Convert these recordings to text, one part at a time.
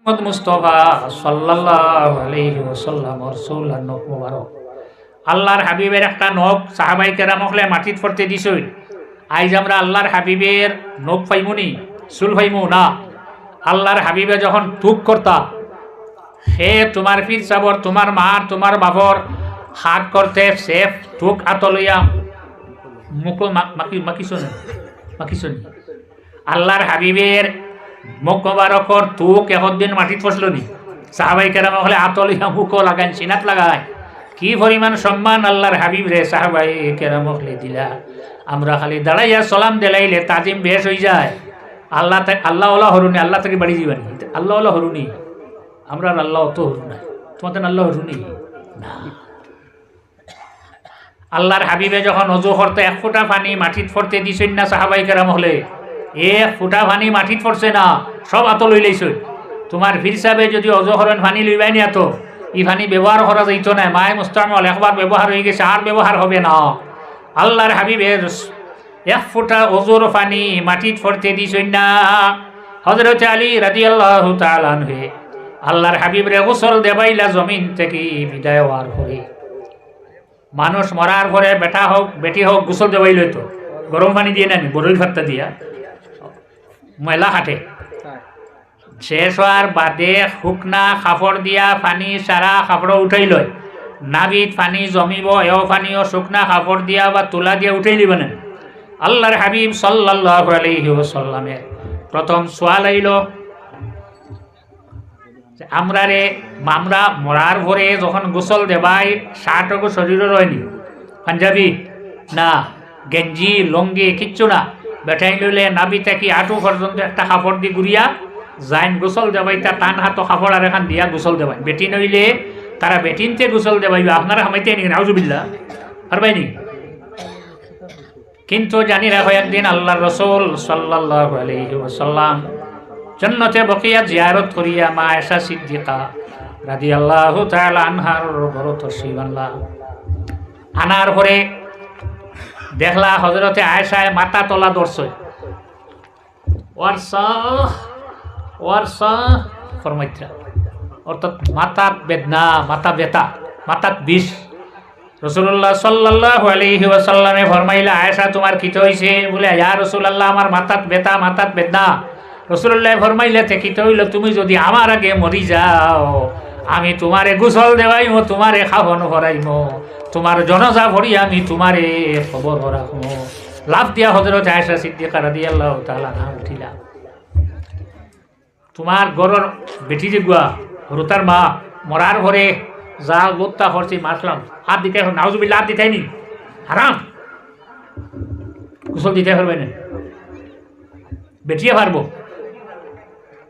মুহাম্মদ মুস্তাফা সাল্লাল্লাহু আলাইহি ওয়াসাল্লাম রাসূলুল্লাহ নখ মুবারক আল্লাহর হাবিবের একটা নখ সাহাবাই কেরাম হলে মাটিত পড়তে দিছই। আইজ আমরা আল্লাহর হাবিবের নখ পাইমুনি, চুল পাইমু না। আল্লাহর হাবিবে যখন তুক করতা, হে তোমার ফির চাবর, তোমার মার, তোমার বাবর হাত করতে সেফ তুক আতলইয়া মুখ মাকিছনি। আল্লাহর হাবিবের মুখ মোবারকর তুক একদিন মাটিত ফসল নি। সাহাবাই কেরাম হলে আতলিয়া মুখ লাগান, সিনাত লাগায়। কি পরিমাণ সম্মান আল্লাহর হাবিব রে সাহাবাই কেরাম হলে দিলা। আমরা খালি দাঁড়াইয়া সালাম দিলাইলে তাজিম বেশ হয়ে যায়। আল্লাহ হরুনি, আল্লাহ থেকে বাড়ি যাবানি, আল্লাহ হরুনি। আমরা আল্লাহ অত হরু না, তোমাদের আল্লাহ হরুনি না। আল্লাহর হাবিবে যখন অজু করতে এক ফোঁটা পানি মাটিত পড়তে দিছেন না সাহাবাই কেরাম হলে, এক ফোঁটা পানি মাটিত পড়ছে না, সব আত লই লাইছ। তোমার ফির সাহেবে যদি অজু করেন পানি লইবাই নি, এত ই পানি ব্যবহার করা যাইত না। মায় মুস্তামল একবার ব্যবহার হয়ে গেছে, আর ব্যবহার হবে না। আল্লাহর হাবিবের এক ফোঁটা অজুর পানি মাটিত পড়তে দিছেন না। হযরত আলী রাদিয়াল্লাহু তাআলা আনহু আল্লাহর হাবিবরে গোসল দেবাইলা জমিন থেকে বিদায় হওয়ার পরে। মানুষ মরার পরে বেটা হোক বেটি হোক গোসল দেবাই লইতো, গরম পানি দিয়ে নানি, বরই ফাত্তা দিয়া ময়লা হাঁটে। শেষ হওয়ার বাদে শুকনা কাপড় দিয়া পানি সারা কাপড় উঠাই লয়। নাবিত পানি জমিব, এও পানিও শুকনা কাপড় দিয়া বা তুলা দিয়া উঠাই লিব না। আল্লাহর হাবিব সাল্লাল্লাহু আলাইহি ওয়াসাল্লামের প্রথম সোয়াল আইল, আমরা মরার ভরে যখন গোসল দেবাই শার্টকো শরীরে রয়নি, পাঞ্জাবি না, গেঞ্জি লঙ্গি কিচ্ছু না, বেঠাই লইলে নাবি থাকি আঁটু পর্যন্ত একটা কাপড় দি ঘুরিয়া যাইন গোসল দেবাই। তা টান হাত কাপড় আর এখান দিয়া গোসল দেবাই। বেটি নইলে তারা বেটিনতে গোসল দেবাইবে। আপনারা হামাইতে নি নাউজুবিল্লাহ পারবাইনি। কিন্তু জানি রাখো, একদিন আল্লাহর রাসূল সাল্লাল্লাহু আলাইহি ওয়াসাল্লাম জান্নাতে বকিয়া জিয়ারত করিয়া মা আয়েশা সিদ্দিকা রাদিয়াল্লাহু তাআলা আনহার ঘর তশরিফ আনার পরে দেখলা হযরতে আয়েশায় মাথা তলা ধরছে, ওয়ারসা ফরমাইত্রা, অর্থাৎ মাথার বেদনা, মাথা ব্যথা, মাথার বিষ। রাসূলুল্লাহ সাল্লাল্লাহু আলাইহি ওয়াসাল্লামে ফরমাইলা, আয়েশা তোমার কি হইছে? বলে ইয়া রাসূলুল্লাহ আমার মাথার ব্যথা, মাথার বেদনা। রাসূলুল্লাহ ফরমাইলে কি হইল? তুমি যদি আমার আগে মরি যাও, আমি তোমারে গোসল দেওয়াইমো, তোমারে খাবন ভরাইমো, তোমার জনাজা ভরি আমি তোমারে খবর রাখবো। লাভ দিয়া হযরত আয়েশা সিদ্দিকা রাদিয়াল্লাহু তাআলা না উঠিলা। তোমার গরর বেটি যে গুয়া রুতার মা মরার ঘরে যা গোত্তা করছি মারলাম, হাত দিতে নাউজুবিল্লাহ, হাত দিতেই নি, হারাম। গোসল দিতে পারবে না, বেটিয়ে পারবো।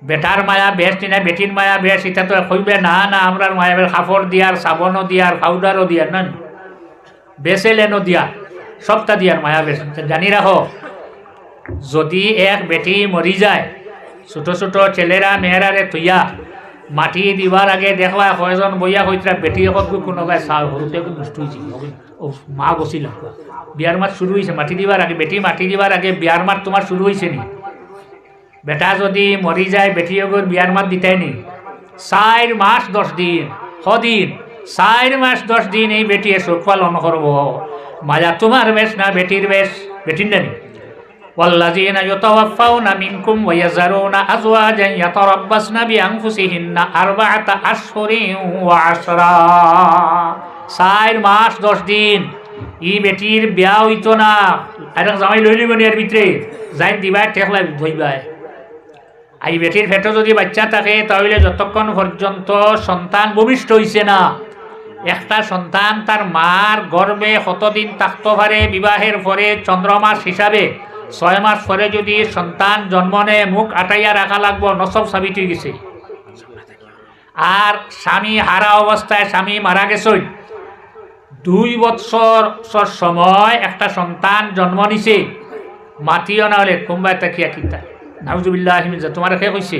বেটার মায়া বেশ না, বেটির মায়া বেশ, এটা তো কইবে না। না আমরা মায়া কাপড় দিয়ার, সাবনও দিয়ার, পাউডারও দিয়ার, না বেসেলেনও দিয়া, সবটা দিয়ার মায়া বেশ। জানি রাখো, যদি এক বেটি মরি যায়, ছোট ছোট ছেলেরা মেয়েরারে থইয়া মাটি দিবার আগে দেখবা কয়জন বইয়া কইতরা বেটি এখন কোনোবাই চাও সৰুতে নষ্ট হয়েছে, মা গছিল। বিয়ার মাত শুরু হয়েছে মাটি দিবার আগে, বেটি মাটি দিবার আগে বিয়ার মাত তোমার শুরু হয়েছে নি? বেটা যদি মরি যায় বেটি বিয়ার মাত দিতাই নি? 4 মাস 10 দিন, সদিন 4 মাস 10 দিন এই বেটিয়ে সুখ পালন করব। মায়া তোমার বেশ না বেটির বেশ? বেটির নানি ওয়াল্লাযীনা ইয়াতাওয়াফাউনা মিনকুম ওয়া ইয়াযারুনা আযওয়াজান ইয়াতারাব্বাসনা বিআনফুসিহিন্না 4 আশহুরিন ওয়া 10। 4 মাস 10 দিন ই বেটির বিয়া হইতো না। আর জামাই লই লিবনি এর ভিতরে যাই দিবাই ঠেকলা ধইবাই। এই বেটির পেটে যদি বাচ্চা থাকে তাহলে যতক্ষণ পর্যন্ত সন্তান ভূমিষ্ঠ হইছে না, একটা সন্তান তার মার গর্ভে কতদিন থাকতে পারে বিবাহের পরে চন্দ্রমাস হিসাবে 6 মাস পরে যদি সন্তান জন্ম নেয় মুখ আটাইয়া রাখা লাগবো, নসব সাবিত হয়ে গেছে। আর স্বামী হারা অবস্থায় স্বামী মারা গেছে, 2 বছর সময় একটা সন্তান জন্ম নিছে, মাটিও না হলে কুম্বায় তাকিয়া কিতা নাউজুবিল্লাহ তোমার কে কইছে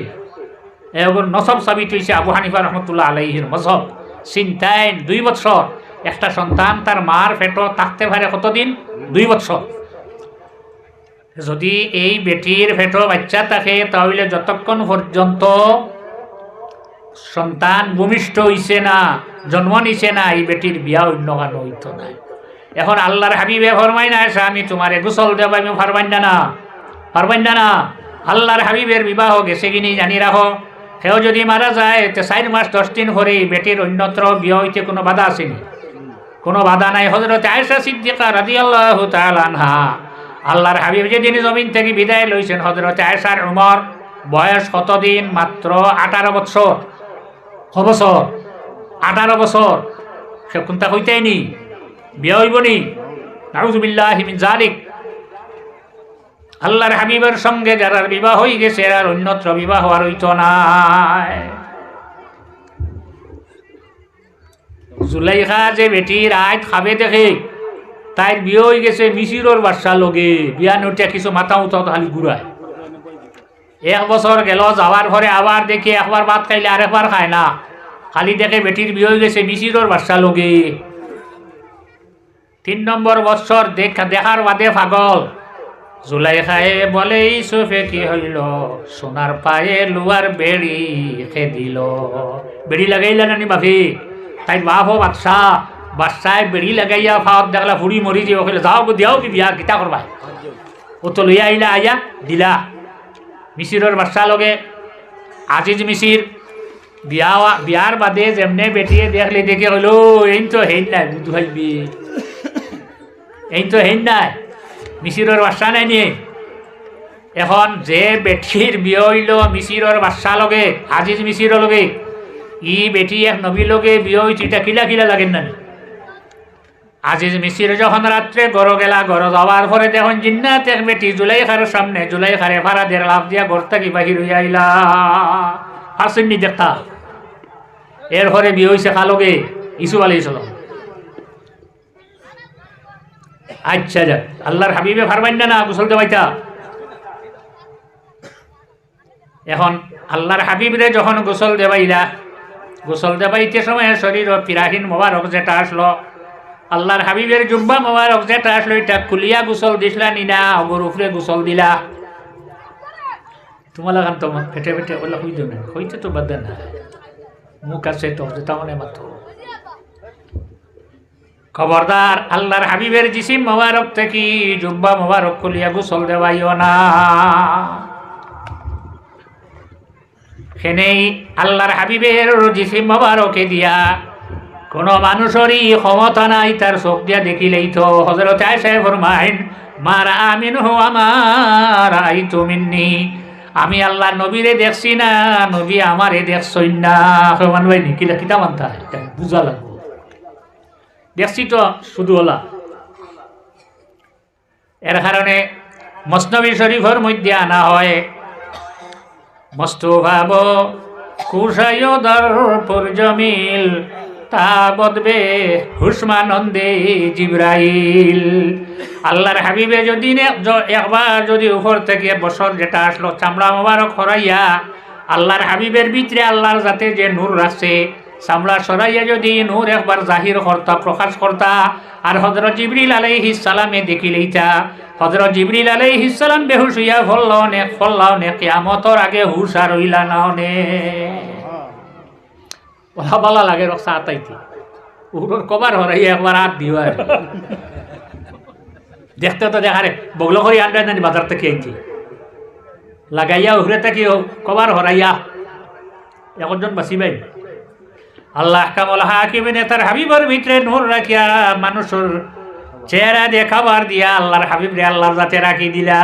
এগর নসব সাবিত হয়েছে। আবু হানিফা রহমতুল্লাহ আলাইহির মযহব চিন্তায় 2 বছর একটা সন্তান তার মার পেটে থাকতে পারে কতদিন? 2 বছর। যদি এই বেটির পেটে বাচ্চা থাকে তাহলে যতক্ষণ পর্যন্ত সন্তান ভূমিষ্ঠ হইছে না, জন্ম নিছে না, এই বেটির বিয়া অন্য কারণ হইতো না। এখন আল্লাহর হাবিবে ফরমাই না এসে আমি তোমারে গোসল দেব, আমি পারবেন না, পারবেন না। আল্লাহর হাবিবের বিবাহ গেছে কিনি জানি রাখো। সেও যদি মারা যায় তো 4 মাস 10 দিন পরে বেটির অন্যত্র বিয়ে হইতে কোনো বাধা আসেনি, কোনো বাধা নাই। হযরত আয়েশা সিদ্দিকা রাদিয়াল্লাহু তাআলা আনহা, আল্লাহর হাবিব যেদিন জমিন থেকে বিদায় লইছেন, হযরত আয়েশার উমর বয়স কতদিন? মাত্র 18 বছর। বছর 18 বছর, সে কোনটা কইতেই নি বিয়ে হইব নি? নাউযুবিল্লাহি মিন যালিক। আল্লাহর হাবিবের সঙ্গে যারা বিবাহ হয়ে গেছে আর অন্যত্র বিবাহ আর হইতো না। জুলাইখা যে বেটির আইত খাবে দেখে তাই বিয়ে হয়ে গেছে মিশিরর বাদশা লগে, বিয়া নটিয়া কিছু মাথা উঠাও খালি ঘুরায়। 1 বছর গেল, যাওয়ার পরে আবার দেখি একবার ভাত খাইলে আরেকবার খায় না, খালি দেখে বেটির বিয়ে হয়ে গেছে মিশিরর বাদশা লগে। 3 নম্বর বৎসর দেখার বাদে পাগল। জুলাইখায়ে বলে ইউসুফে কি হইল, সোনার পায়ে লুয়ার বেড়ি খে দিল। বেড়ি লাগাইলা নানি বাপি, তাই বাপ হো বাদশাহ, বাদশায় বেড়ি লাগাইয়া ফাওয়াত দেখলা ফুড়ি মরি যে ওখানে যাও দিয়াও কি বিয়া কিতা করবা, ও তো লইয়া আইলা, আইয়া দিলা। মিশিরের বাদশা লগে আজিজ মিশির বিয়ার বাদে যেমনে বেটিয়ে দেখলে দেখে হইল এই তো হেন নাই বুধ ভাইবি, এই তো হেন নাই, মিশিরের বাদশা নাই নিয়ে। এখন যে বেটির বিয়ে হইল মিশিরের বাদশা লগে, আজিজ মিশিরের লগে, ই বেটি এক নবী লগে বিয়ে হইছে, এটা কিলা কিলা লাগেন না? আজিজ মিশির যখন রাত্রে গড় গেলা, গড় যাওয়ার পরে দেখুন জিন্নাত এক বেটি জুলাইখার সামনে, জুলাইখারে ফারা দের লাভ দিয়া ঘর থাকি বাহির হইয়া আইলা, আসেননি দেখা। এরপরে বিয়ে হইছে কালগে ইসুফ আলাইহিস সালাম। আচ্ছা যাক, আল্লাহর হাবিবে ফারবেন না গোসল দেবাইতা। এখন আল্লাহর হাবিবরে যখন গোসল দেবাইলা, গোসল দেবাইতে সময় শরীর পিরাহীন মোবারক যেটা আসলো, আল্লাহর হাবিবের জুব্বা মোবারক যেটা আসলো, এটা খুলিয়া গোসল দিসলা নিনা অগর উপরে গোসল দিলা। তোমার লাগান তো ফেটে ফেটে ওলা হইত না, হইতে তো বাদ না, মুখ আছে তো যেটা মনে মাত্র। খবরদার আল্লাহর হাবিবের জিসিম মোবারক থেকে জুব্বা মোবারক খুলিয়া গোসল দেওয়াইও না। সেনেই আল্লাহর হাবিবের জিসিম মোবারকে দিয়া কোনো মানুষেরই ক্ষমতা নাই তার চোখ দিয়া দেখিলেই তো। হযরত আয়েশা ফরমাইন, মারা আমিন হো আমার আইতু মিন্নি, আমি আল্লাহ নবীরে দেখছি না, নবী আমারে দেখছই না। ফরমান ভাই নিকিলা কিতা মানতা, এটা বুঝা লাগবে। দেখছি তো শুধু ওলা। এর কারণে মসনবী শরীফের মধ্যে আনা হয়, মস্তভাব কুশায়দার পুরজমিল তা বদবে হুসমানন্দে জিব্রাইল। আল্লাহর হাবিবে যদি একবার যদি উপর থেকে বছর যেটা আসলো চামড়া মোবারক হরাইয়া, আল্লাহর হাবিবের ভিতরে আল্লাহর যাতে যে নূর রাখছে, চামড়া সরাইয়া যদি নূর একবার জাহির করতা, প্রকাশ করতা, আর হযরত জিবরিল আলাইহিস সালামে দেখিলেইতা, হযরত জিবরিল আলাইহিস সালাম বেহুশ হইয়া ফল্লাও নে কিয়ামতের আগে হুশ আর হইলা না নে। ওলা বালা লাগে রক্সা আতাইতে, ওর কবার হরাইয়া একবার হাত দিও আর দেখতে তো দেখারে বগলো করে আনবে না বাজার থেকে আনছি লাগাইয়া উহরে থেকে কবার হরাইয়া একজন বাঁচিবেন। আল্লাহ কামল হাকিমিনে তার হাবিবের ভিতরে নূর রাখিয়া মানুষের চেহারা দেখাবার দিয়া আল্লাহর হাবিব রে আল্লাহর জাতে রাখি দিলা।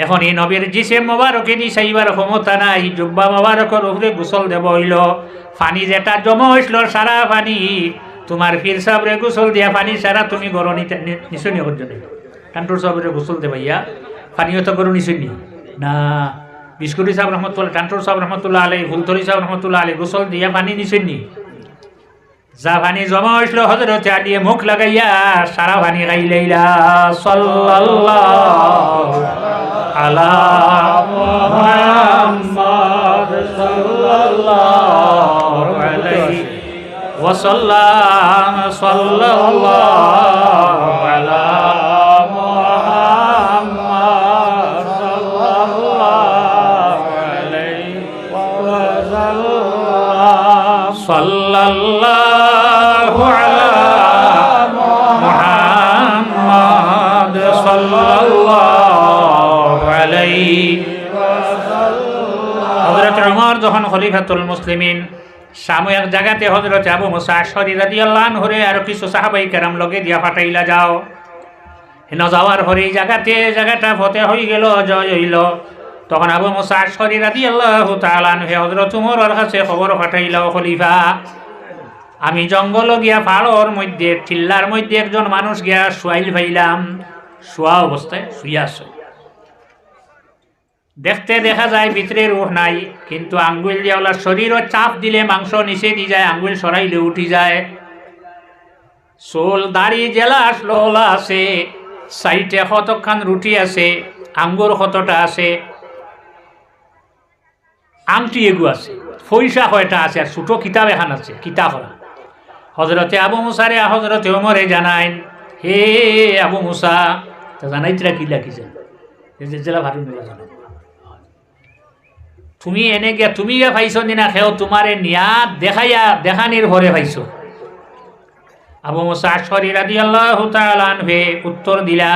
এখন এই নবীর জিসিম মোবারকে দি সাইবার ক্ষমতা নাই, জুব্বা মোবারকের উপরে গোসল দেব হইল। পানি যেটা জমা হইছিল সারা পানি তোমার পীর সাহেবরে গোসল দিয়া পানি সারা তুমি গরু নিশনি করজনে কান্টুর সাহেবরে গোসল দেবাইয়া পানিও তো গরু নিশনি না। বিস্কুটি সাহেব রহমতুল্লাহ, টান্টুর সাহেব রহমতুল্লাহ আলী, ফুলতলি সাহেব রহমতুল্লাহ আলী গোসল দিয়া পানি নিশনি। যা পানি জমা হয়েছিল হযরত আলী মুখ লাগাইয়া সারা পানি গাইলাইলা সাল্লাল্লাহু আলা মুহাম্মদ সাল্লাল্লাহু আলাইহি ওয়াসাল্লাম সাল্লাল্লাহু আলা মুহাম্মদ সাল্লাল্লাহু আলাইহি সাল্লাল্লাহু আলা মুহাম্মাদ সাল্লাল্লাহু আলাইহি ওয়াসাল্লাম। হযরত ওমর যখন খলিফাতুল মুসলিমিন সাময়িক জায়গাতে হযরত আবু মুসা আশআরী রাদিয়াল্লাহু আনহু আর কিছু সাহাবায়ে কেরাম লগে দিয়া ফাটাইলা যাও হেন যাওয়ার পরে জায়গাটা ফতে হয়ে গেল, জয় হইল। তখন আবু মুসা আশআরী রাদিয়াল্লাহু তাআলা আনহু হযরত ওমরের কাছে খবর পাঠাইল, খলিফা আমি জঙ্গল গিয়া পাহাড়ের মধ্যে টিল্লার মধ্যে একজন মানুষ গিয়া শুয়াইল পাইলাম, শুয়া অবস্থায় শুইয়া আছে। দেখতে দেখা যায় ভিতরে রূহ নাই, কিন্তু আঙ্গুল দিয়ে ওলা শরীরও চাপ দিলে মাংস নিচে দিয়ে যায়, আঙ্গুল সরাইলে উঠি যায়। চুল দাড়ি জেলা লোলা আছে, সাইটে কতখান রুটি আছে, আঙ্গুর কতটা আছে, আংটি এগু আছে, পয়সা কয়টা আছে, আর ছোট কিতাব এখান আছে, কিতাব করা। হজরতে আবু মুসারে হজরতে ওমরে জানাইন, হে আবু মুসা, জানাইতরা কি লাখিছেন জেলা ভারী মিলা জানাই, তুমি এনে গিয়া তুমি গিয়া পাইছো দিনা খেও তোমারে নিয়া দেখাইয়া দেখানির ভরে পাইছো। আবু মুসা আশআরী রাদিয়াল্লাহু তাআলা আনহু উত্তর দিলা,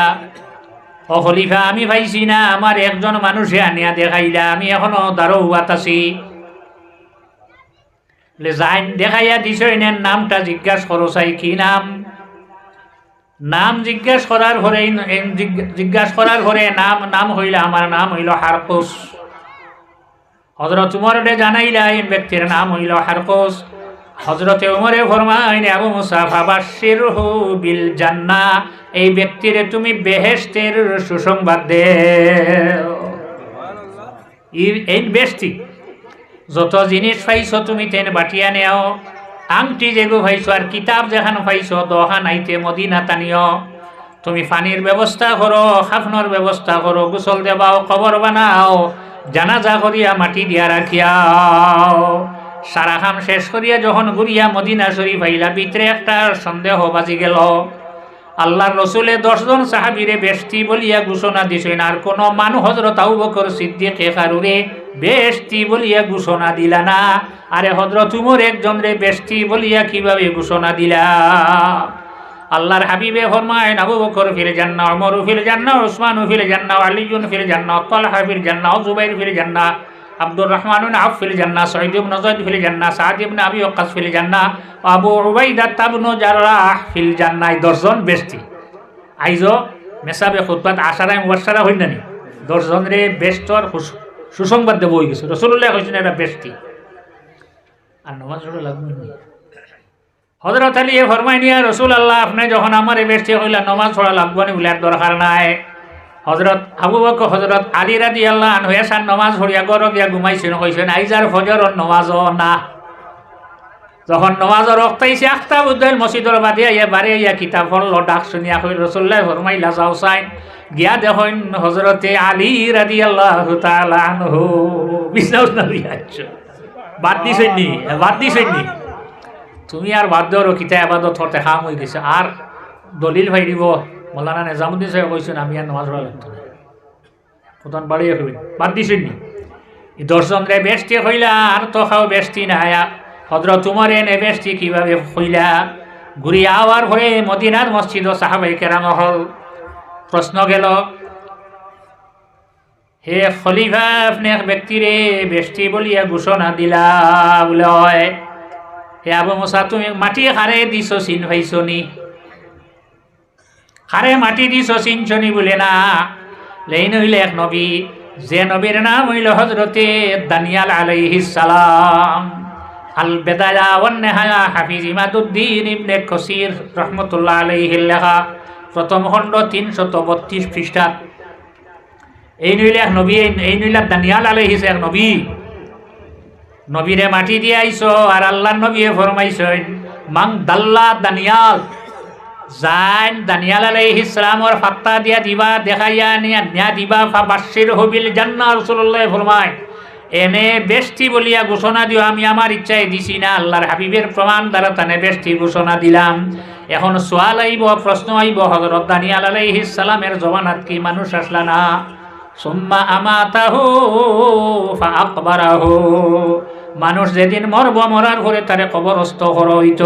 ও খলিফা আমি পাইছি না, আমার একজন মানুষে আনিয়া দেখাইলা, আমি এখনো দাঁড়ো হুয়াত আছি। যাইন দেখাইয়া দিছ, এনের নামটা জিজ্ঞাসা করো, চাই কি নাম। নাম জিজ্ঞাসা করার পরে নাম হইলা, আমার নাম হইল হারকুস। হযরত উমরে জানাইলা এই ব্যক্তির নাম হইল হারকুস। হযরতে উমরে ফরমাইন, আবু মুসা ফাবাশশিরহু বিল জান্নাহ, এই ব্যক্তিরে তুমি বেহেশতের সুসংবাদ দেও। এই বেহেশতি যত জিনিস পাইছো তুমি তেন বাটিয়া নেও, আংটি যেগু পাইছো আর কিতাব যেখান পাইছো দোহান আইতে মদিনা টানিও। তুমি পানির ব্যবস্থা করো, খাফনের ব্যবস্থা করো, গোসল দেবাও, কবর বানাও, জানাজা করিয়া মাটি দিয়া রাখিয়াও। সারা খাম শেষ করিয়া যখন ঘুরিয়া মদিনা শরীফ আইলা, ভিতরে একটা সন্দেহ বাজি গেল। আল্লাহর রসুলে 10 জন সাহাবীরে বেশতি বলিয়া ঘোষণা দিছেন, আর কোন মানুষ হযরত আবু বকর সিদ্দিক কারুরে বেশতি বলিয়া ঘোষণা দিলা না। আরে হযরত উমর একজন রে বেশতি বলিয়া কিভাবে ঘোষণা দিলা? আল্লাহর হাবিবে ফরমায়েন, আবু বকর ফিল জান্নাহ, ওমর ফিল জান্নাহ, উসমান ফিল জান্নাহ, আলী ফিল জান্নাহ, তালহা ফিল জান্নাহ, জুবাইর ফিল জান্নাহ, আব্দুর রহমান ইবনে আউফ ফিল জান্নাহ, সাঈদ ইবনে যায়েদ ফিল জান্নাহ, সাদ ইবনে আবি ওয়াক্কাস ফিল জান্নাহ, আবু উবাইদা ইবনে জাররাহ ফিল জান্নাহ। 10 জন বেশতি আইজো মেসাবে খুতবাত আশারায়ে মুবাশশারা হইনানি 10 জন রে বেশতর সুসংবাদ দেব হই গেছে। রাসূলুল্লাহ কইছেন এটা বেশতি, আর নামাজ পড়া লাগবে না। হযরত আলী ফরমাইন, ইয়া রাসূলুল্লাহ, আপনি যখন আমারে বেশতি কইলা নামাজ পড়া লাগবে না, বলার দরকার নাই। হযরত আবু বকর হযরত আলী রাদিয়াল্লাহু আনহু এসার নামাজ পড়িয়া ঘরে গিয়া ঘুমাইছেন, কইছেন আইজার ফজরের নামাজও না। যখন নামাজের ওয়াক্ত আইছে, আখতা বুদ্দাইল মসজিদের বাদে আইয়া বারে আইয়া কিতাব পড়লো, ডাক শুনিয়া কই রাসূলুল্লাহ ফরমাইলা, যাও সাইন গিয়া দেখেন হযরতে আলী রাদিয়াল্লাহু তাআলা আনহু বিছাও না আইছো। বাদ দিছেন নি তুমি আর বাদ দেওয়ার কিতা ইবাদত করতে খাম হয়ে গেছে। আর দলিল ভাই দিব মৌলানা নিজামুদ্দিন সাহেব কইছেন আমি আর নামাজ পড়া লাগতো না, কোথাও বাড়িয়ে কইবেন, বাদ দিছেন নি। 10 জন রে বেশতি কইলা, আর তো খাও বেশতি না আয়া। হযরত উমর এনে বেশতি কিভাবে কইলা? ঘুরিয়া আওয়ার হয়ে মদিনার মসজিদ ও সাহাবায়ে কেরাম হল। প্রশ্ন গেল, হে খলিফা, আপনি এক ব্যক্তিরে বেশতি বলিয়া ঘোষণা দিলা বলে হয়। হে আবু মুসা, তুমি মাটি খারে দিছ, চিন পাইছো নি? খারে মাটি দিছ, চিনছো নি? বলে না। লেইন হইলে এক নবী, যে নবীর নাম হইল হযরতে দানিয়াল আলাইহিস সালাম। আল বেদায়া ওয়ান নেহায়া, হাফিজ ইমাদুদ্দিন ইবনে কাসির রাহমাতুল্লাহ আলাইহি লেখা, প্রথম খণ্ড 332 পৃষ্ঠা। এই নইলে এক নবী, এই নইলা দানিয়াল আলাইহিস এক নবী। নবীরে মাটি দিয়ে আইছো, আর আল্লাহর নবী ফরমাইছেন, মান দাল্লা দানিয়াল, জান দানিয়াল আলাইহিস সালামর ফাত্তা দিয়া দিবা, দেখাইয়া নিয়া দিবা, ফাবাশশিরহু বিল জান্নাহ। রাসূলুল্লাহ ফরমায়, এনে বেশতি বলিয়া ঘোষণা দিও, আমি আমার ইচ্ছায় দিছি না, আল্লাহর হাবিবের প্রমাণ দ্বারা তানে বেশতি ঘোষণা দিলাম। এখন সোয়াল আইব, প্রশ্ন আইব, হযরত দানিয়াল আলাইহিস সালামের জমানাত কি মানুষ আসলা না? সুম্মা আমাতাহু ফাআকবারাহু, মানুষ যেদিন মরব মরার পরে তারে কবরস্থ করা হইত।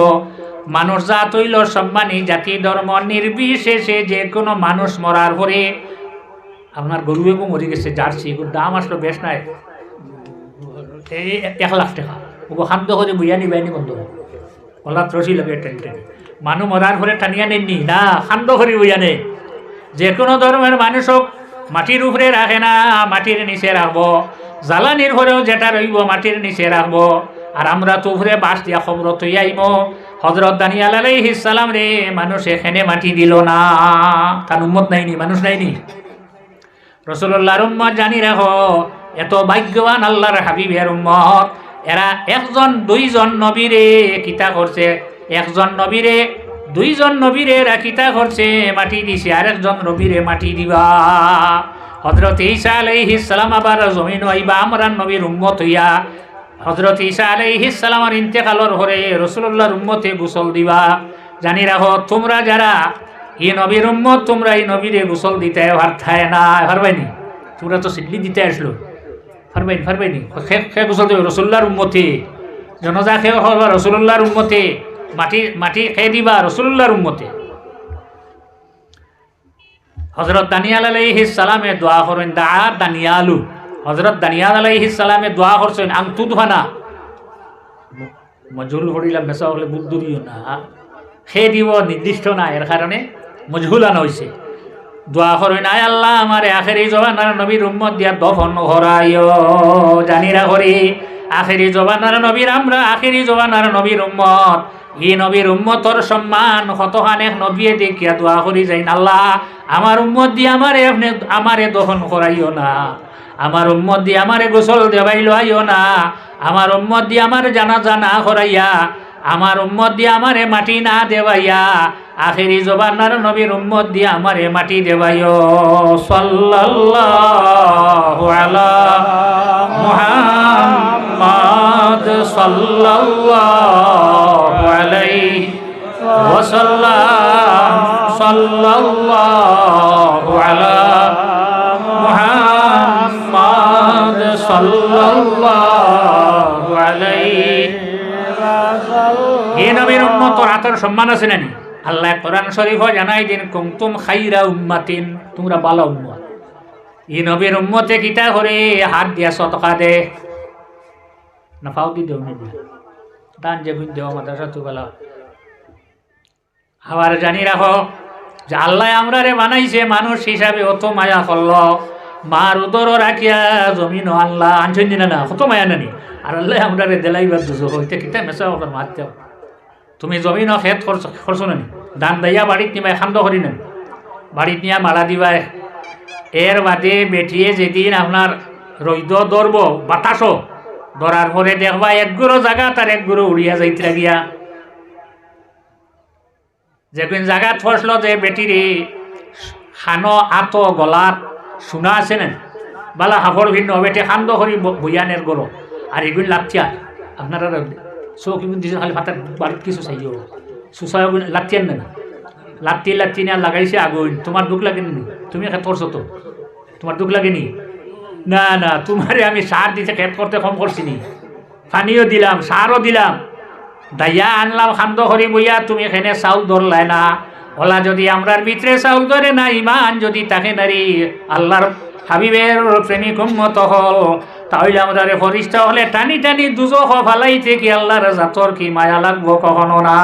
মানুষ জাত হইল সম্মানী, জাতি ধর্ম নির্বিশেষে যে কোনো মানুষ মরার পরে, আপনার গরু এগো মরে গেছে জার্সি, এগুলোর দাম আসলো বেশ নাই, এই 1,00,000 টাকা, ওগো খাদ্য করে বুঝা নিবাইনি বন্ধ ওলা ত্রসি লাগে টেনে টেনে। মানুষ মরার পরে টানিয়া নেননি না, খাদ্য করে বুঝা নেই। যে কোনো ধর্মের মানুষ হোক মাটির উপরে রাখে না, মাটির নিচে রাখবো। জ্বালানির ঘরেও যেটা রইব মাটির নিচে রাখবো। আর আমরা তো উপরে বাস দিয়া খবর তৈ আইব। হযরত দানিয়াল আলাইহিস সালাম রে মানুষ এখানে মাটি দিল না, তার উম্মত নাইনি, মানুষ নাইনি। রাসূলুল্লাহর উম্মত জানি রাখো, এত ভাগ্যবান আল্লাহর হাবিবের উম্মত, এরা একজন দুইজন নবীরে কিতা করছে, একজন নবীরে দুইজন নবীরে এরা কিতা করছে মাটি দিছে, আরেকজন নবীরে মাটি দিবা। হযরত ঈসা আলাইহিস সালাম আবার জমিন আইবা আমরা নবীর উম্মত হইয়া, হযরত ঈসা আলাইহিস সালামের ইন্তেকালের পরে রাসূলুল্লাহর উম্মতে গোসল দিবা। জানি রাখো তোমরা যারা এই নবীর উম্মত, তোমরা এই নবীরে গোসল দিতে পারথায় না, পারবাইনি? তোমরা তো সিডলি দিতে আসলো, পারবাইনি? খে গোসল দেবে রাসূলুল্লাহর উম্মতে, জনজা খে হবা রাসূলুল্লাহর উম্মতে, মাটি খেয়ে দিবা রাসূলুল্লাহর উম্মতে। হযরত দানিয়াল আলাইহিস সালামে দোয়া করেন, দানিয়ালু, হযরত দানিয়াল আলাইহিস সালামে দোয়া করছেন আং তুদফানা, মজহুল পড়িলাম মেসা হলে বুদ্ধ দিও না, খেয়ে দিব নির্দিষ্ট না, এর কারণে মজহুল আনা হয়েছে। দোয়া করেন আয় আল্লাহ আমারে আখেরি জবানার নবীর উম্মত দিয়া দফন করাইও। জানিরা করি আখেরি জবানার নবীর, আমরা আখেরি জবানার নবীর উম্মত, এই নবীর উম্মতর সম্মান কতখান এক নবীয়ে দেখিয়া দোয়া করি যাই আল্লাহ আমার উম্মত দিয়ে আমারে দফন করাইও না, আমার উম্মত দিয়ে আমারে গোসল দেবাই লইও না, আমার উম্মত দিয়ে আমার জানাজা না করাইয়া, আমার উম্মত দিয়ে আমারে মাটি না দেবাইয়া, আখেরি জবানার নবীর উম্মত দিয়ে আমারে মাটি দেবাইও। সাল্লাল্লাহু আলা মুহাম্মাদ সাল্লাল্লাহু আলাইহি ওয়াসাল্লাম, সাল্লাল্লাহু আলা মুহাম্মাদ সাল্লাল্লাহু আলাইহি। এই নবীর উম্মতর আতর সম্মান আছে নানি? আল্লাহ কোরআন শরীফ জানাই দিন কুনতুম খাইরা উম্মাতিন, তোমরা ভালো উম্মত। এই নবীর উম্মতে কিতা করে হাত দিয়া সদকা দে না, ফাও দি দেও নাকি দান যে গুণ দেও মাদ্রাসা তো বলা। আবার জানি রাখো যে আল্লাহ আমরা রে বানাইছে মানুষ হিসাবে, অত মায়া করল, মার উদর রাখিয়া জমিন আল্লাহ আনছেন না, কত মায়া নানি। আর আল্লাহ আমরা রে দেলাইবার দুজো হইতে কিতা মেসা ওখানে মাত দেও। তুমি জমিন খেত খরচ নানি, দান দাইয়া বাড়িত নিবাই খান্দ করি নেন, বাড়িত নিয়া মালা দিবাই। এর বাদে বেটিয়ে যেদিন আপনার রৈদ ধরব বাতাসও ধরার পরে দেখবা একগুলো জায়গা তার একগুলো উড়িয়া যাইতে গিয়া, যেদিন জায়গা ফসল যে বেটিরে খানো আত গলার শোনা আছে না, বালা হাফর ভিন্ন বেটে খান্দ করি বইয়ানের গরো, আর এগুলো লাচ্ছিয়ার আপনারা চৌকি দিছে খালি ফাটার বাড়িত কিছু চাইও সুসায় লাচ্ছিয়ান না, লাত্তি না লাগাইছে আগুন, তোমার দুঃখ লাগেনি? তুমি খেত করছো তো, তোমার দুঃখ লাগেনি? না না, তোমারে আমি সার দিতে খেত করতে কম করছি নি, পানিও দিলাম সারও দিলাম, দাইয়া আনলাম খান্দ করি বইয়া, তুমি এখানে চাউল ধরলাই না। ওলা যদি আমরার ভিতরে চাউল ধরে না, ইমান যদি তাকে নারী আল্লাহর হাবিবের প্রেমিক উম্মত হল, তাহলে আমরা ফরিস্তা হলে টানি টানি দুজখ ফালাইতে কি আল্লাহর জাতর কি মায়া লাগবো? কখনো না।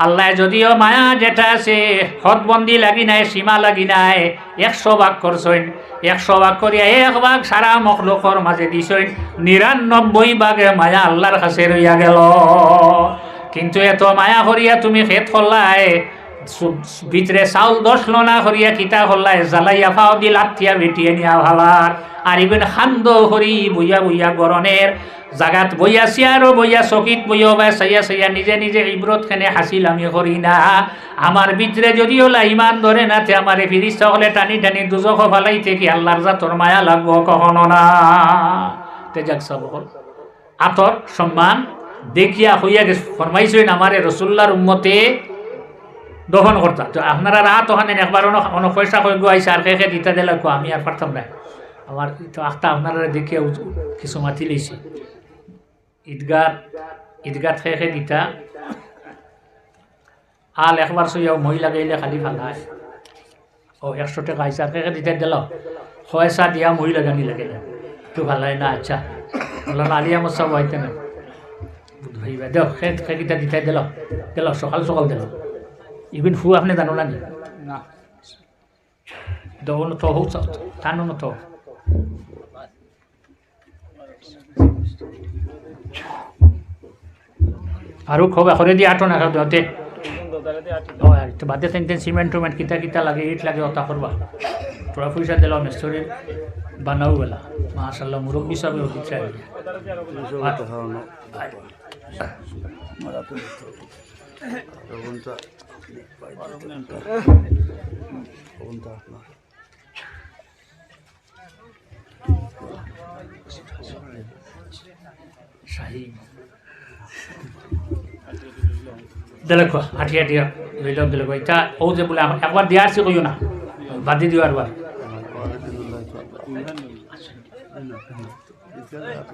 আল্লাহ যদিও মায়া যেটা আছে হদবন্দি লাগি নাই, সীমা লাগি নাই, 100 ভাগ করছেন, 100 ভাগ করিয়া 1 ভাগ সারা মখলুকর মাঝে দিছেন, 99 ভাগে মায়া আল্লাহর কাছে রইয়া গেল। কিন্তু এত মায়া করিয়া তুমি খেত করলাই, ভিতরে চাউল 10 লনা করিয়া কিতা করলাই, জ্বালাইয়া ফাও দি লাথিয়া বেটিয়ে নিয়া ভালার, আর ইবেন খান্দ করি বইয়া বইয়া গরনের জাগাত বইয়া চেয়ারও বইয়া চকিত বইয়া বা চাইয়া চাইয়া নিজে নিজে ইব্রত খানে হাসিল আমি করি না। আমার ভিতরে যদি ওলা ইমান ধরে না, তে আমার ফিরিস্তা হলে টানি টানি দুজখ ফালাইতে কি আল্লাহর জাতর মায়া লাগবো? কখনো না। তে যাক সব আতর সম্মান দেখিয়া হইয়া গেছে, ফরমাইছেন আমারে রাসূলুল্লাহর উম্মতে দহন করতা। তো আপনারা রাত ওখানে একবার অন পয়সা করে গুয়াইছে আর খেয়ে দিতে দিলে আমি আর পারতাম না, আমার তো আখটা আপনারা দেখে কিছু মাতি লইছি। ঈদগাহ খেয়ে দিতা আল একবার সইয়াও মই লাগাইলে খালি ফালায় ও 100 টাকা হিসাব খেয়ে দিতে দিল পয়সা দিয়া মই লাগানি লাগে একটু ভালাই না আচ্ছা বললাম আলিয়া মশা হইতে না ভাইবা দেও খেয়ে দিতে দিতে দিল সকাল সকাল দিল ইভিন ফু আপনি জানো না না দৌন তো হোক টানো না তো আৰু খব এখৰে দি আটো নাখাও দতে তো বাদে তেন সিমেন্ট টুমেন্ট কিতা লাগে ইট লাগে অতা করবা তোরা পয়সা দিলাম মিস্ত্রি বানাও বেলা মাশাআল্লাহ মুরব্বী সব হচ্ছে দেখো হাটিয়া দিয়া লইলাম দিলে এটা ও যে বলে একবার দিয়ে আসছি কইও না বাদি দিও আর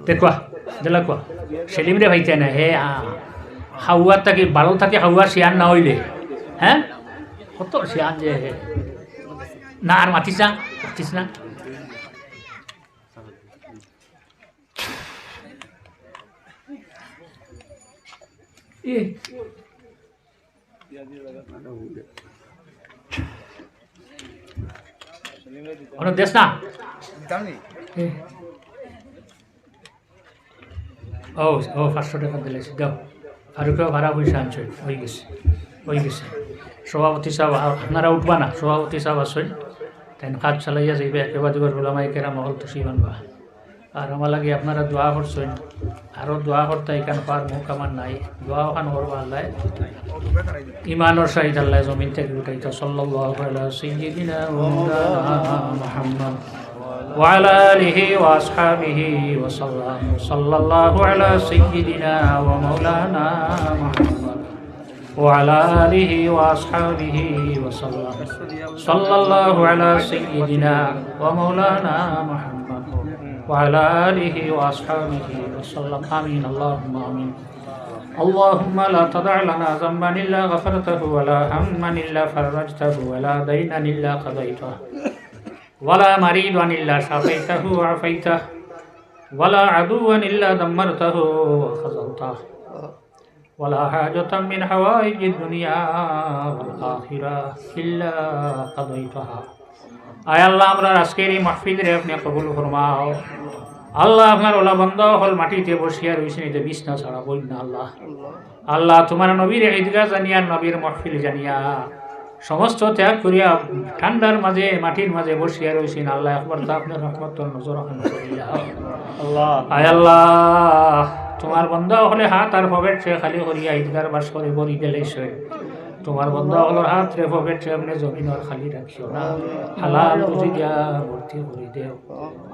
দেখো দেখো সেলিম রে ভাইতে না হে হাওয়ার থাকি বারো থাকে হাওয়া শিয়ান না হইলে হ্যাঁ কত শিয়ান যে না আর মাতিস না দেশ না ও 500 টাকা দিলে দাও ফারুকেও ভাড়া পয়সা আনছে হয়ে গেছে সভাপতি সাহেব আপনারা উঠবা না সভাপতি সাহেব আসেন তাই কাজ চালাইয়া যাইবে একেবারে গোলামাই কেরা মহল তো শিবানবা আর আমার লাগে আপনারা দোয়া করছেন আরও দোয়া করতে এখান পার মুখ আমার নাই দোয়া ওখান করবো আল্লাহ ইমানোর শাহিদ আল্লাহ জমিন থেকে উঠাইতো সাল্লাল্লাহু আলা সাইয়্যিদিনা ওয়া মাওলানা মুহাম্মদ ওয়া আলা আলিহি ওয়া আসহাবিহি ওয়া সাল্লাম সাল্লাল্লাহু আলা সাইয়্যিদিনা ওয়া মাওলানা মুহাম্মদ ওয়া আলা আলিহি ওয়া আসহাবিহি ওয়া সাল্লাম সাল্লাল্লাহু আলা সাইয়্যিদিনা ওয়া মাওলানা মুহাম্মদ وعلى آله وأصحابه وسلم آمين اللهم آمين اللهم لا تدع لنا ذنبا إلا غفرته ولا هما إلا فرجته ولا دينا إلا قضيته ولا مريضا إلا شفيته وعافيته ولا عدوا إلا دمرته وخذلته ولا حاجة من حوائج الدنيا والآخرة إلا قضيتها আয় আল্লাহ আমরা আজকের এই মাহফিলের আপনি কবুল ফরমাও আল্লাহ আপনার ওলা বন্ধ হল মাটিতে বসিয়া রয়েছেন এই যে বিছনা ছাড়া বই না আল্লাহ তোমার নবীর ঈদগাহ জানিয়া নবীর মাহফিল জানিয়া সমস্ত ত্যাগ করিয়া ঠান্ডার মাঝে মাটির মাঝে বসিয়া রয়েছেন আল্লাহ একবার তো আপনার রহমত নজর আল্লাহ আয় আল্লাহ তোমার বন্ধ হলে হাত আর পকেট সে খালি করিয়া ঈদগার বাস করে বলি দিলে তোমার বন্ধ হলোর হাত রে পকেট সামনে জমিন আর খালি রাখিও না হালাল রুজি দিয়া ভর্তি করে দেও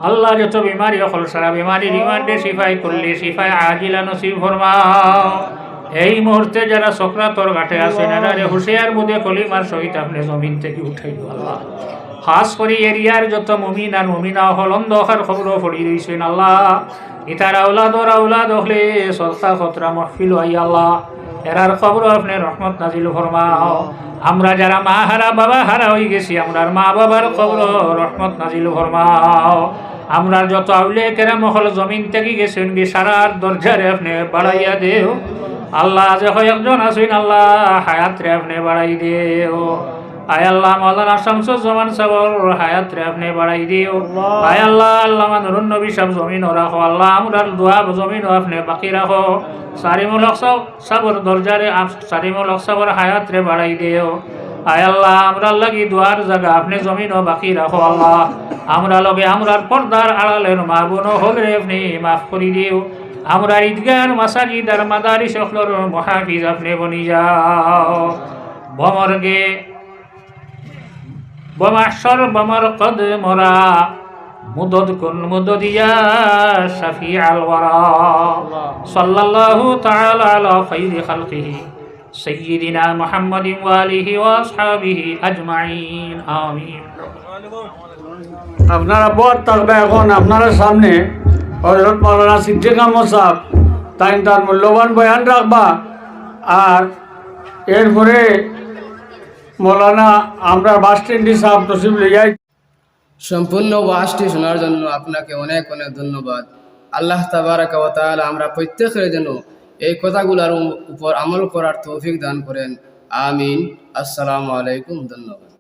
আল্লাহ যত বিমারি হল সারা বিমারি রিমান্ডে শিফাই করলে শিফাই আজিলা নসিব ফরমাও এই মুহূর্তে যারা সক্রাতর ঘাটে আছেন এরা হুশিয়ার মুদে কলিমার সহিত আপনি জমিন থেকে উঠাইও আল্লাহ খাস করে এরিয়ার যত মুমিন আর মুমিনা হল অন্ধকার খবর পড়ি রয়েছেন আল্লাহ ইতার আওলাদ হলে সদকা খতরা মাহফিল আই আল্লাহ এরার খবর আপনি রহমত নাজিল ফরমাও আমরা যারা মা হারা বাবা হারা হয়ে গেছি আমরার মা বাবার খবর রহমত নাজিল ফরমাও আমরা যত আউলে কেরাম হল জমিন থেকে গেছেন বিশারার দরজারে আপনি বাড়াইয়া দেও আল্লাহ যে কয়েকজন আছেন আল্লাহ হায়াত রে আপনি বাড়াই দেও আয় আল্লাহ মাওলানা শামসুজ্জামান সাহেবের হায়াত রে আপনি বাড়াই দিও আয় আল্লাহ আল্লামা নুরুন নবী সাহেব জমিন রাখো আল্লাহ আমরার দোয়া জমিন আপনি বাকি রাখো সারিমুল হক সাহেবের দরজারে সারিমুল হক সাহেবের হায়াত রে বাড়াই দিও আয় আল্লাহ আমরা লাগি দোয়ার জায়গা আপনি জমিন বাকি রাখো আল্লাহ আমরা লগে আমরার পর্দার আড়ালের মা বোন হলে আপনি মাফ করে দিও আমরা ঈদগাহ মাসাজিদ আর মাদারিস সকলের মুহাফিজ আপনি বনি যাও বমরগে বমাশর বমর কদ মোরা মুদদ কুন মুদদিয়া শাফি আল ওয়ারা সাল্লাল্লাহু তাআলা আলা খাইরি খালকিহি সাইয়্যিদিনা মুহাম্মাদিন ওয়া আলিহি ওয়া আসহাবিহি আজমাইন আমিন আপনারা বড় থাকবে এখন আপনার সামনে হযরত মাওলানা সিদ্দিক আহমদ সাহেব তাই তার মূল্যবান বয়ান রাখবা। আর এরপরে মৌলানা আমরা বাসস্ট্যান্ডি সাহেব তসিফ লিয়াই। সম্পূর্ণ ওয়াজটি শোনার জন্য আপনাকে অনেক অনেক ধন্যবাদ। আল্লাহ তাবারাকা ওয়া তাআলা আমরা প্রত্যেকের জন্য এই কথাগুলোর উপর আমল করার তৌফিক দান করেন। আমিন। আসসালামু আলাইকুম। ধন্যবাদ।